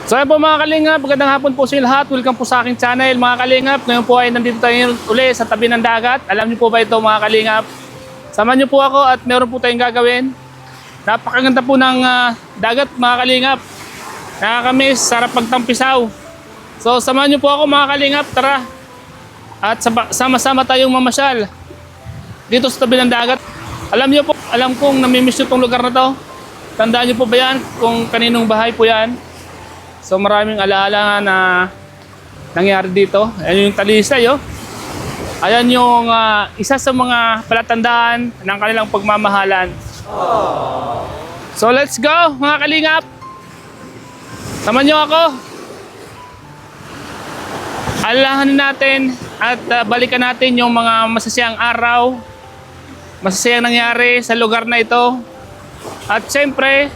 So ayun po mga kalingap, magandang hapon po sa lahat. Welcome po sa aking channel mga kalingap. Ngayon po ay nandito tayo uli sa tabi ng dagat. Alam niyo po ba ito mga kalingap? Samahan niyo po ako at meron po tayong gagawin. Napakaganda po ng dagat mga kalingap. Nakakamiss, sarap magtampisaw. So samahan niyo po ako mga kalingap, tara. At sama-sama tayong mamasyal dito sa tabi ng dagat. Alam niyo po, alam kong namimiss niyo itong lugar na to. Tandaan niyo po ba yan kung kaninong bahay po yan? So maraming alaala na nangyari dito. Ayan yung Talisay, oh. Ayan yung isa sa mga palatandaan ng kanilang pagmamahalan. So let's go mga kalingap. Samahan niyo ako. Alalahanin natin at balikan natin yung mga masasayang araw, masasayang nangyari sa lugar na ito. At siyempre,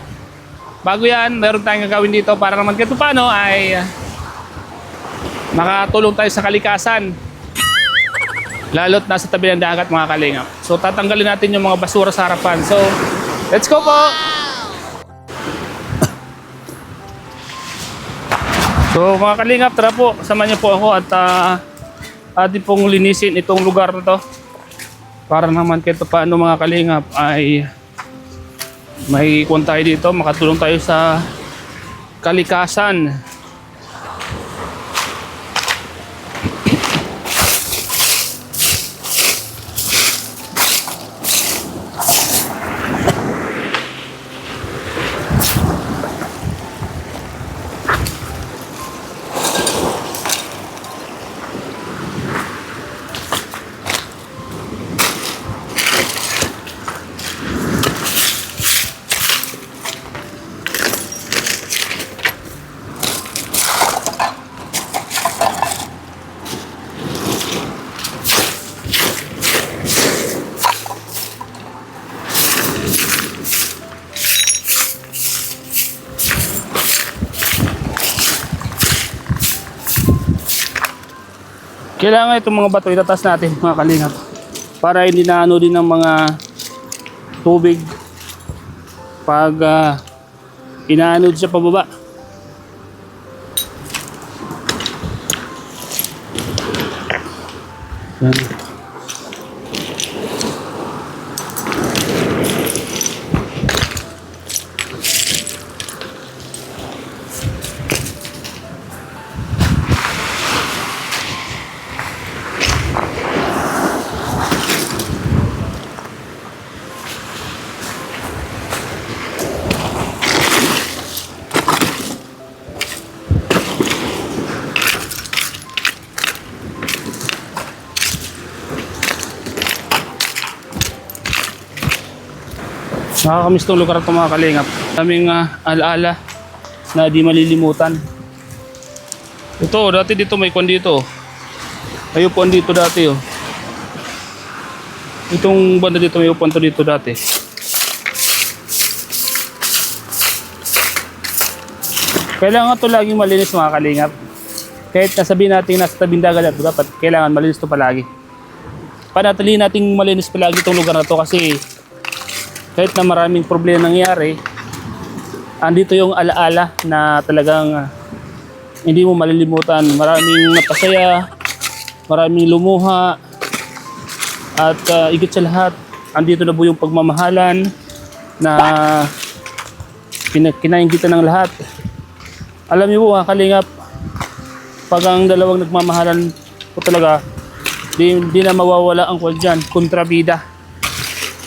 bago yan, meron tayong gagawin dito para naman kahit paano ay makatulong tayo sa kalikasan. Lalo't nasa tabi ng dagat mga kalingap. So tatanggalin natin yung mga basura sa harapan. So, let's go po! So mga kalingap, tara po, samahan niyo po ako at atin pong linisin itong lugar na to. Para naman kahit paano mga kalingap ay may ikon tayo dito, makatulong tayo sa kalikasan. Kailangan itong mga bato itatas natin mga kalingap para hindi na ano din ng mga tubig pag inaanod siya pababa. Yan. Nakakamiss itong lugar ito mga kalingap. Daming alaala na di malilimutan. Ito, dati dito may kwan dito. May upuan dito dati, oh. Itong banda dito may upuan to dito dati. Kailangan ito laging malinis mga kalingap. Kahit nasabihin natin nasa tabing dagat, dapat kailangan malinis ito palagi. Panatilihin natin malinis palagi itong lugar na to kasi kahit na maraming problema nangyari, andito yung alaala na talagang hindi mo malilimutan. Maraming napasaya, maraming lumuha, at higit sa lahat, andito na po yung pagmamahalan na kinainggitan ng lahat. Alam niyo po kalingap, pag ang dalawang nagmamahalan po talaga, di na mawawala ang kwal dyan, kontrabida.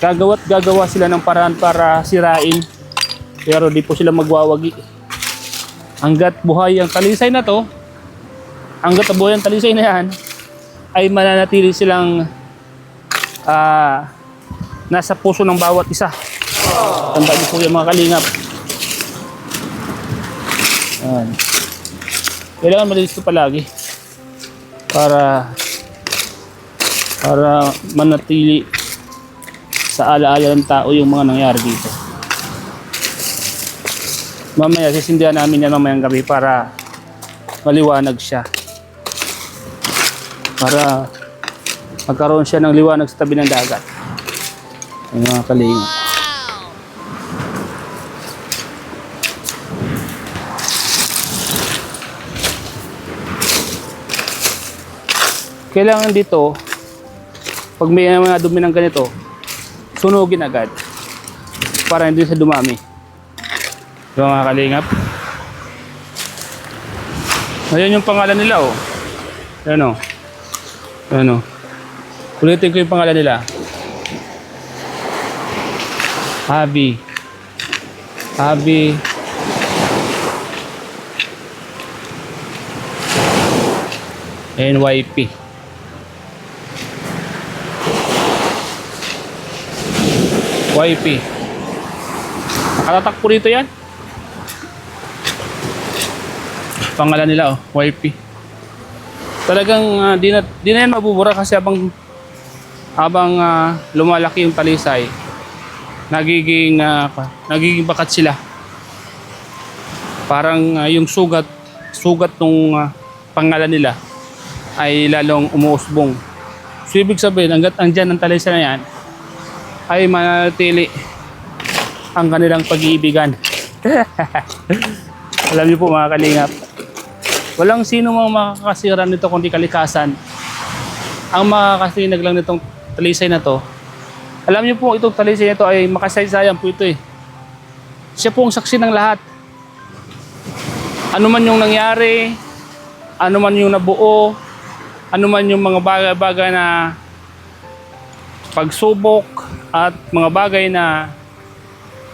Gagawa sila ng paraan para sirain, pero di po sila magwawagi. Hanggat buhay ang Talisay na to, hanggat buhay ang Talisay na yan, ay mananatili silang nasa puso ng bawat isa. Tandaan niyo po yung mga kalingap. Kailangan malinis ito palagi para manatili sa alaala ng tao yung mga nangyari dito. Mamaya sisindihan namin yan mamayang gabi para maliwanag siya. Para magkaroon siya ng liwanag sa tabi ng dagat. Yung mga kalingap. kailangan dito, pag may mga dumi ng ganito, sunugin agad para hindi siya dumami. Yung mga kalingap. Ayan yung pangalan nila, oh. Ayan, oh. Ayan, oh. Ulitin ko yung pangalan nila. Habi. NYP. YP. Nakatatak po rito yan. Pangalan nila, oh, YP. Talagang di na yan mabubura kasi habang lumalaki yung talisay, nagiging bakat sila. Parang yung sugat nung pangalan nila ay lalong umuusbong. So ibig sabihin, hanggat andyan ang talisay na yan, ay manatili ang kanilang pag-iibigan. Alam niyo po mga kalingap, walang sino mang makakasira nito kundi kalikasan. Ang makakasinag lang nitong talisay na to, alam niyo po itong talisay na to ay makasaysayan po ito eh. Siya po ang saksi ng lahat. Ano man yung nangyari, ano man yung nabuo, ano man yung mga bagay-bagay na pagsubok at mga bagay na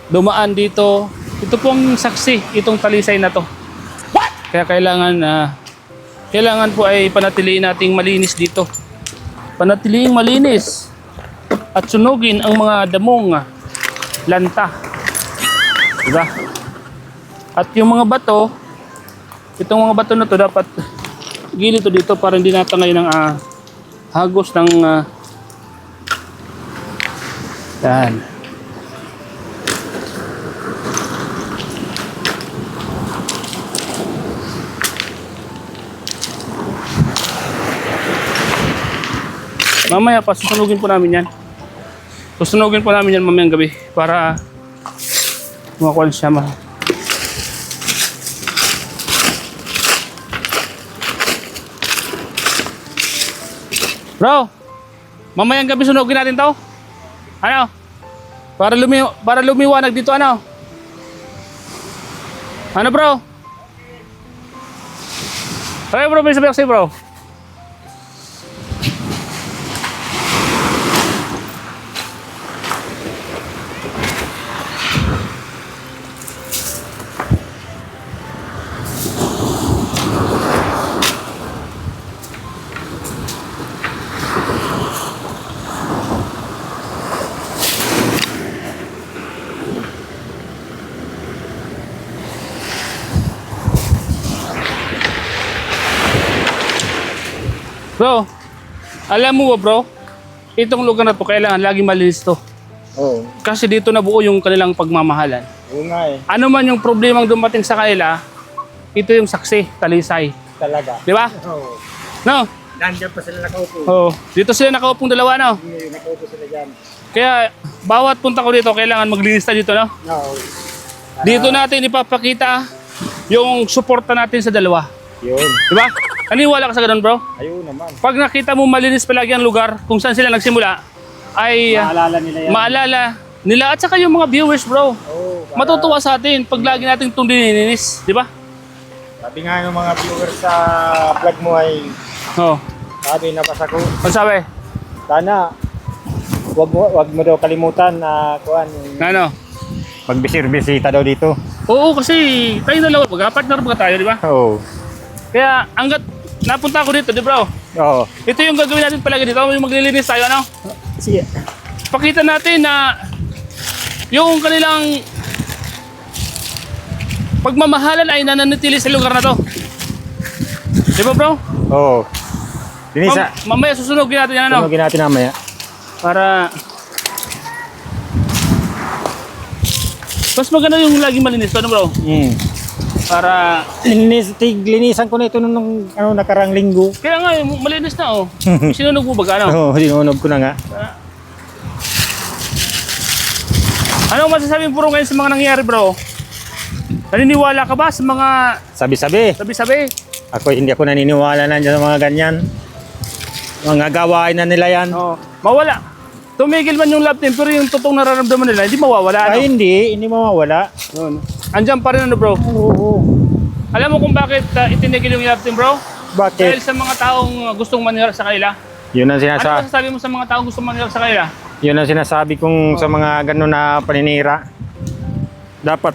dumaan dito, ito pong saksi, itong talisay na to. Kaya kailangan po ay panatiliin nating malinis dito. Panatiliing malinis at sunugin ang mga damong lanta. Diba? At yung mga bato, itong mga bato na to dapat gilid to dito para hindi natangay ng hagos ng yan. Mamaya pa susunugin po namin yan. Susunugin po namin yan mamayang gabi para makuha siya Bro, mamayang gabi sunugin natin to. Ano? Para lumiwanag dito, ano? Ano bro? Okay bro, may sabi ako sa'yo bro. Bro, alam mo ba bro, itong lugar na to kailangan lagi malinis to. Oo. Kasi dito nabuo yung kanilang pagmamahalan. Oo nga eh. Ano man yung problemang dumating sa kanila, ito yung saksi, talisay. Talaga. Di ba? Oo. No? Nandiyan pa sila nakaupo. Oo. Dito sila nakaupong dalawa, no? Hindi, nakaupo sila dyan. Kaya bawat punta ko dito, kailangan maglinis na dito, no? Oo. Dito natin ipapakita yung suporta natin sa dalawa. Yun. Di ba? Naniwala ka sa ganun bro? Ayun naman. Pag nakita mo malinis palagi ang lugar kung saan sila nagsimula, ay Maalala nila yan. maalala nila at saka yung mga viewers bro. Oo. Matutuwa sa atin pag lagi natin itong dinininis, di ba? Sabi nga ng mga viewers sa vlog mo ay, Oo. sabi nabasa ko, Ano sabi? sana wag mo daw kalimutan na kuan Ano? magbisir-bisita daw dito. Oo, kasi tayo dalawa, mag-partner ba tayo, di ba? Oo. Kaya hanggat napunta ako dito, di bro? Oo. Ito yung gagawin natin palagi dito, yung maglilinis tayo, ano? Sige. Pakita natin na yung kanilang pagmamahalan ay nananatili sa lugar na to. Di ba bro? Oo. Dinisa. Mamaya susunogin natin yan, ano? Tunogin natin namaya. Para mas maganda yung laging malinis to, ano bro? Para Linisan ko na ito nung nakarang linggo. kaya nga malinis na oh. Sinunog mo ba ano? Oo, sinunog ko na nga. Ano masasabi mo puro ngayon sa mga nangyayari bro? Naniniwala ka ba sa mga Sabi-sabi. sabi-sabi? Hindi ako naniniwala na dyan sa mga ganyan. Mga gawain na nila yan. Oo. Mawala. Tumigil man yung love team, pero yung totoong nararamdaman nila, hindi mawawala. Ay, Ano? hindi mawawala. Yun. Andyan pa rin ano bro. Oo. Alam mo kung bakit itinigil yung love team bro? Dahil Bakit? sa mga taong gustong manira sa kanila. Yun ang Ano sinasabi. masasabi mo sa mga taong gustong manira sa kanila? Yun ang sinasabi kong sa mga gano'n na paninira. Dapat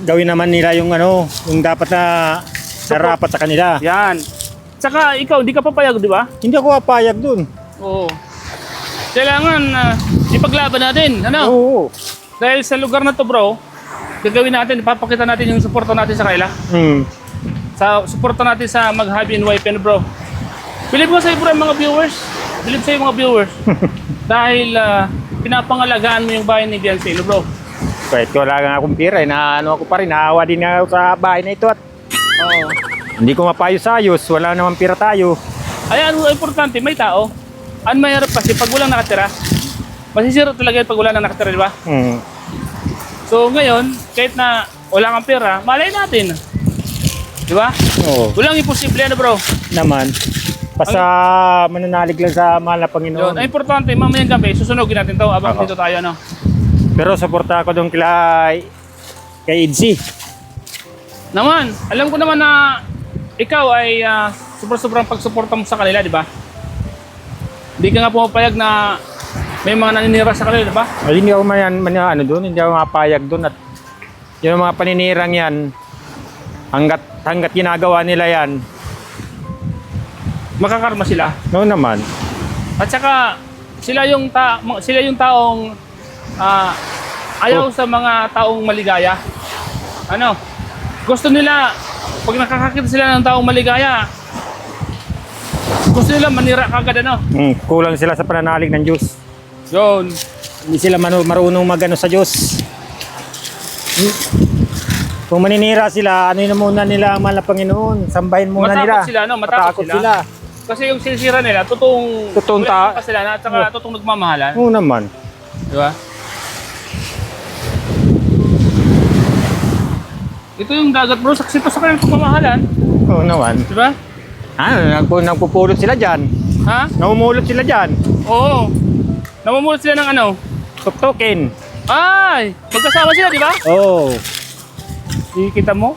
gawin naman nila yung ano, yung dapat na narapat sa kanila. Yan. Tsaka ikaw, di ka papayag, di ba? Hindi ako papayag dun. Oo. Kailangan ipaglaban natin, ano? Oo. Dahil sa lugar na to bro, gagawin natin, ipapakita natin yung suporta natin sa kanila. Hmm. Sa suporta natin sa mag-hubby and wife, ano bro? Bilib ko sa'yo bro, mga viewers. Bilib sa'yo mga viewers. Dahil pinapangalagaan mo yung bahay ni Beyonce, no bro? Kahit wala nga akong pira, ano ako pa rin, naawa din nga ako sa bahay na ito at Oo. hindi ko mapayos-ayos, wala naman pira tayo. Ay, ano importante, may tao. Ang mahirap kasi pag walang nakatira, masisira talaga yun pag wala nang nakatira, di ba? Hmm. So ngayon, kahit na wala kang pera, malay natin. Di ba? Oo. Walang imposible, ano bro? Naman. Basta mananalig lang sa mahal na Yun. Panginoon. Ang importante, mamayang gabi, susunogin natin to abang Oo. dito tayo, ano? Pero suporta ako doon kay Idzi. Naman, alam ko naman na ikaw ay sobrang pagsuporta mo sa kanila, di ba? Hindi ka nga pumapayag na may mga naninira sa kanila, di ba? Ay, hindi ako ano doon, hindi ako mapayag doon at yung mga paninirang yan, hanggat ginagawa nila yan, Makakarma sila. no naman. At saka sila yung taong ayaw sa mga taong maligaya. Ano? Gusto nila pag nakakakita sila ng taong maligaya, gusto nila manira kagad, ano? Kulang sila sa pananalig ng Diyos. Yun. Hindi sila marunong magano sa Diyos. Kung maninira sila, ano na muna nila ang mahal na Panginoon, sambahin muna Matakot nila. sila, no? Matakot sila. Kasi yung sinisira nila, totoong kasalanan at saka totoong nagmamahalan. Oo naman. Di ba? Ito yung dagat bro, saksi pa sa kanilang pagmamahalan. Oo naman. Di ba? Nagpupulot sila dyan. Ha? Namumulot sila dyan. Oo. Namumulot sila ng ano? Tuktukin. Ay! Magkasama sila, di ba? Oo. Ikita mo?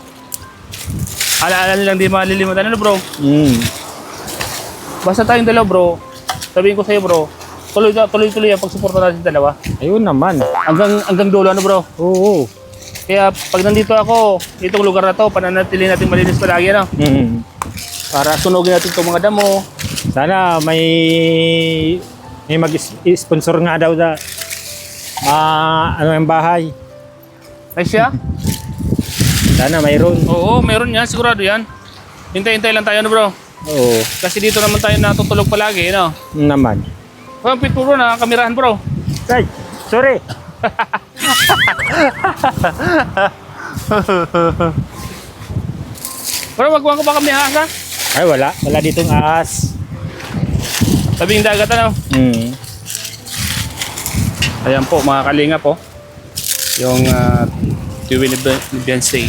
Alaala nilang di malilimutan. Ano bro? Basta tayong dalawa bro, sabihin ko sa'yo bro, tuloy-tuloy ang pagsuporta natin dalawa. Ayun naman. Hanggang dulo, ano bro? Oo. Kaya pag nandito ako, itong lugar na to, pananatili natin malinis palagi, ano? Para sunugin natin itong mga damo. Sana may mag-sponsor nga daw ano yung bahay. Ay siya? Sana mayroon. Oo, meron yan, sigurado yan. Hintay-hintay lang tayo, ano bro? Oo. Kasi dito naman tayo natutulog palagi, no? Naman. Ang pit bro, nakakamirahan bro. Ay, sorry. Bro, wag ko ba kami ahas ha? Ay, wala. Wala ditong ahas. Tabing dagat, ano? Ayan po, mga kalinga po. Yung Tiwi ni Beyonce.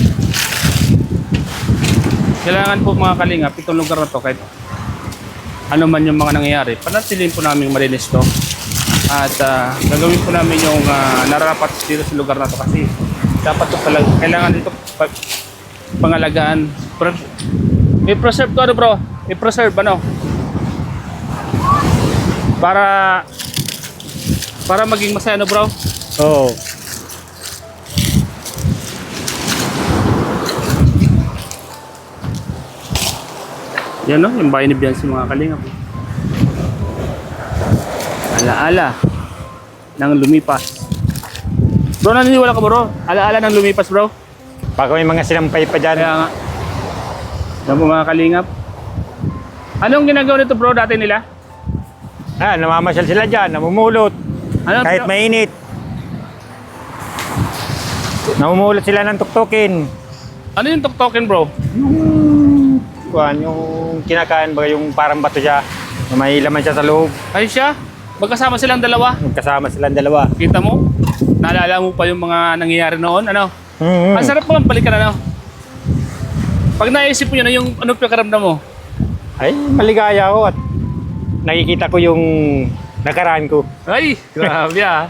Kailangan po mga kalingap, itong lugar na to kahit ano man yung mga nangyayari, panatilin po namin malinis to. At gagawin po namin yung nararapat dito sa lugar na to kasi dapat to talaga, kailangan dito pangalagaan. I-preserve to, ano bro? I-preserve, ano? Para maging masaya, ano bro? Oo. Yan no, yung bahay ni Beyonce mga kalingap. Alaala ng lumipas. Bro, naniniwala ka bro? Alaala ng lumipas bro? Baka may mga sinampay pa dyan. Kaya nga. Alam mo mga kalingap. Anong ginagawa nito bro dati nila? Namamasyal sila dyan, namumulot. Ano, Kahit mainit. Namumulot sila ng tuktukin. Ano yung tuktokin bro? Yung kinakain ba yung parang bato siya, na may laman siya sa loob. Ay siya? Magkasama silang dalawa. Magkasama silang dalawa. Kita mo? Naalala mo pa yung mga nangyayari noon? Ano? Ang sarap mo lang balikan, ano? Pag naisip mo yun, yung anong pagkaramdam mo? Ay, maligaya ako at nakikita ko yung nakaraan ko. Ay, grabe ah.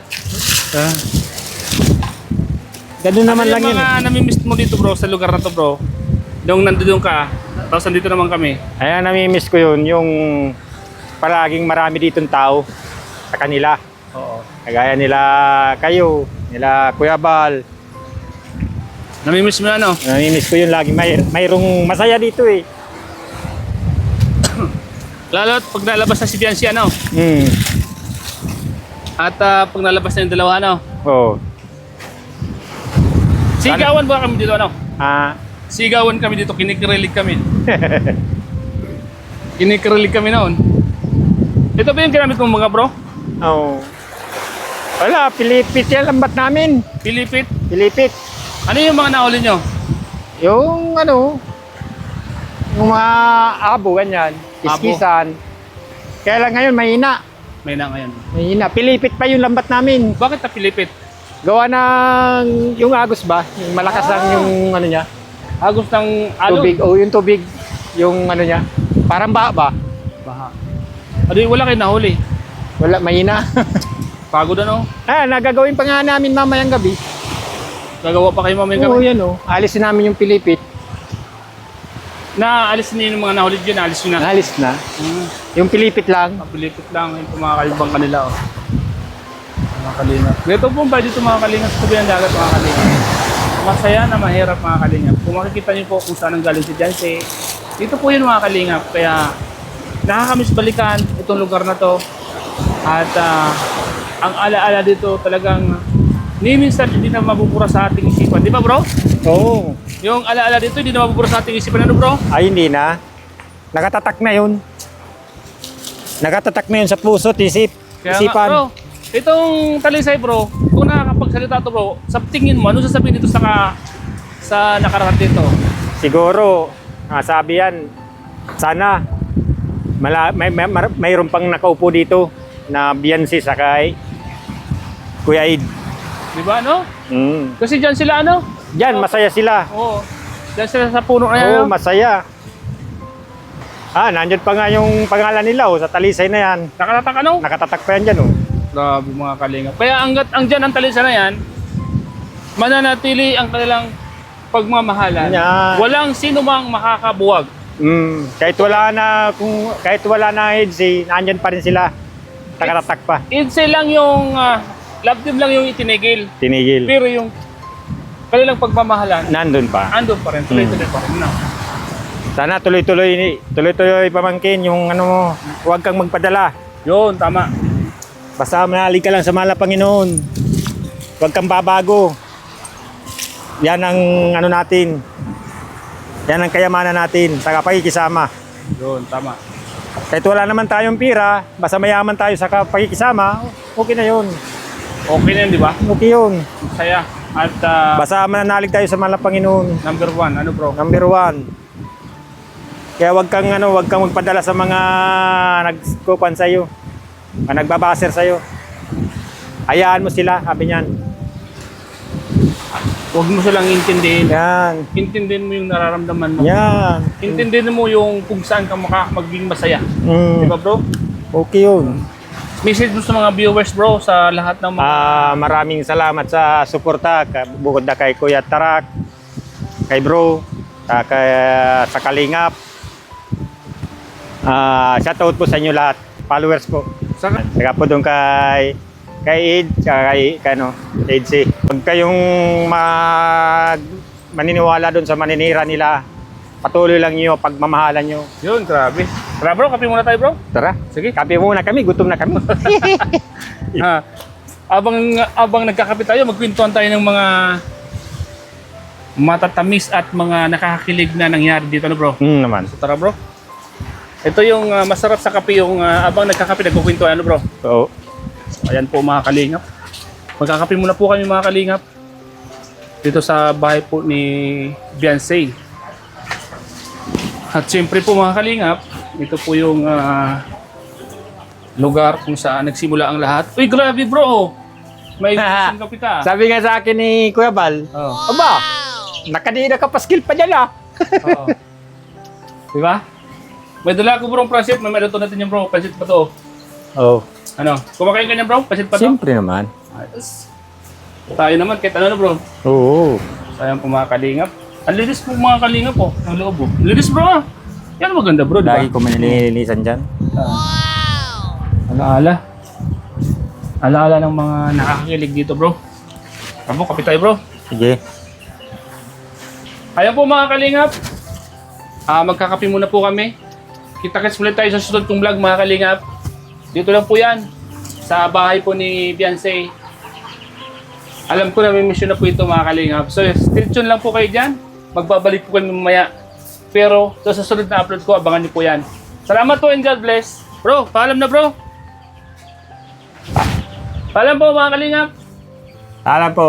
Ganun naman Ano lang yung yun. mga namimiss mo dito bro, sa lugar na to bro? Nung nandun ka, tapos nandito naman kami. Ayan, namimiss ko yun, yung palaging marami ditong tao sa kanila. Oo. Kagaya nila kayo, nila Kuya Bal. Namimiss mo na ano? Namimiss ko yun lagi. Mayroong masaya dito eh. Lalo pag nalabas na si Biancy ano? Hmm. At pag nalabas na yung dalawa ano? Oo. Sigawan ba kami dito ano? Ah, Sigawan kami dito, kinikilig kami. Kinikilig kami noon. Ito ba yung ginamit mong mga bro? oo. Wala, Pilipit yan lambat namin. Pilipit? Pilipit. Ano yung mga nahuli nyo? Yung ano, yung mga abo, ganyan. Kiskisan. Kaya lang ngayon, mahina. May na ngayon. Mahina. Pilipit pa yung lambat namin. Bakit na pilipit? Gawa ng yung agos ba? Yung malakas lang yung ano niya. Agos ng alon? Tubig. O yung tubig. Yung ano niya. Parang ba? Baha. Ano yung wala kayo nahuli? Wala, mahina. Pagod ano? Nagagawin pa nga namin mamayang gabi. Gagawa pa kayo mamaya Oo, kami? yan o. Alisin namin yung Pilipit. Naalis na yung mga nahuli dyan, naalis nyo na. Alis na. Yung Pilipit lang. Pilipit lang yung kumakalibang kanila oh. Mga kalingap. Ito po ba dito mga kalingap sa tabi ng dagat mga kalingap? Masaya na mahirap mga kalingap. Kung makikita niyo po kung saan ang galing si Jancy, dito po yun mga kalingap. Kaya nakakamiss balikan itong lugar na to. At ang alaala dito talagang ni minsan hindi na mabubura sa ating isipan. Di ba bro? Oo. Yung alaala dito hindi na mabubura sa ating isipan. Ano bro? Ay, hindi na. Nakatatak na yun. Nakatatak na yun sa puso at Kaya isipan. nga, bro, itong talisay bro, kung nakakapagsalita to bro, sa tingin mo, ano sasabihin dito sa nakaraan dito? Siguro, sabi yan, sana mayroon pang nakaupo dito na Biancy sa kay Kuya Id. Di ba ano? Mm. Kasi dyan sila ano? Diyan, masaya sila. Oo. Dyan sila sa puno na yan. Oo, ano? masaya. Nandyan pa nga yung pangalan nila sa talisay na yan. Nakatatak ano? Nakatatak pa yan dyan. Grabe mga kalingap. Kaya ang dyan ang talisay na yan, mananatili ang kanilang pagmamahalan. Yan. Walang sino mang makakabuwag. Kahit wala na EDC, nandyan pa rin sila. Nakatatak pa. It's lang yung love team lang yung itinigil. Tinigil. Pero yung kanilang pagmamahalan, Nandun pa. andun pa rin. Tuloy-tuloy pa rin. No? Sana tuloy-tuloy pamangkin yung ano mo. Huwag kang magpadala. Yun, tama. Basta manalig ka lang sa mahal na Panginoon. Huwag kang babago. Yan ang ano natin. Yan ang kayamanan natin sa pakikisama. Yun, tama. Kahit wala naman tayong pira, basta mayaman tayo sa pakikisama, okay na yun. Okay na yun, di ba? Okay yun. Saya. At Basta mananalig tayo sa mahal na Panginoon. number 1, ano bro? Number 1. Kaya wag kang magpadala sa mga nagkupan sa iyo. Nagbabaser sa iyo. Hayaan mo sila, sabi niyan. Huwag mo silang intindihin. Yan. Intindihin mo yung nararamdaman mo. Yan. Intindihin mo yung kung saan ka maging masaya. Di ba bro? Okay yun. Message mo sa mga viewers bro, sa lahat ng mga... Maraming salamat sa suporta. Bukod na kay Kuya Tarak, kay Bro, sa Kalingap. Shoutout po sa inyo lahat. Followers po. Saka, Saka po doon kay Ed, kay Edsi. Huwag kayong maniniwala doon sa maninira nila. Patuloy lang nyo, pagmamahalan nyo. yun, grabe. Tara bro, kape muna tayo bro. Tara, Sige. kape muna kami, gutom na kami. Abang nagkakape tayo, magkwentuhan tayo ng mga matatamis at mga nakakakilig na nangyari dito, ano bro? Naman. So, tara bro. Ito yung masarap sa kape, yung abang nagkakape, nagkukwentuhan, ano bro? Oo. Ayan po mga kalingap. Magkakape muna po kami mga kalingap. Dito sa bahay po ni Biancy. At siyempre po mga kalingap, ito po yung lugar kung saan nagsimula ang lahat. Uy, grabe bro! May isang kape ka. Sabi nga sa akin ni Kuya Bal, Oh. aba, nakadira ka paskil pa dyan ah. Oo. Di ba? May dala ko bro, Francis. May meron to natin yung bro. Pansit pa to. Oh, Ano? Kumakain ka niya bro? Pansit pa to? siyempre naman. Ayos. Tayo naman, kahit ano na bro. Oo. Sayang po mga kalingap. Ang linis po mga kalingap po. Ang loob oh. Linis bro ah. Yan maganda bro, di ba? Lagi ko manilinisan dyan. Alaala. Alaala ng mga nakakakilig dito bro. Tamo, kapit tayo bro. Sige. Ayan po mga kalingap. Magkakape muna po kami. Kita-kits ulit tayo sa susunod kong vlog mga kalingap. Dito lang po yan. Sa bahay po ni Beyonce. Alam ko na may mission na po ito mga kalingap. So stay tuned lang po kayo dyan. Magbabalik po kami mamaya. Pero sa susunod na upload ko, abangan niyo po yan. Salamat po and God bless. Bro, paalam na bro. Paalam po mga kalingap. Alam po.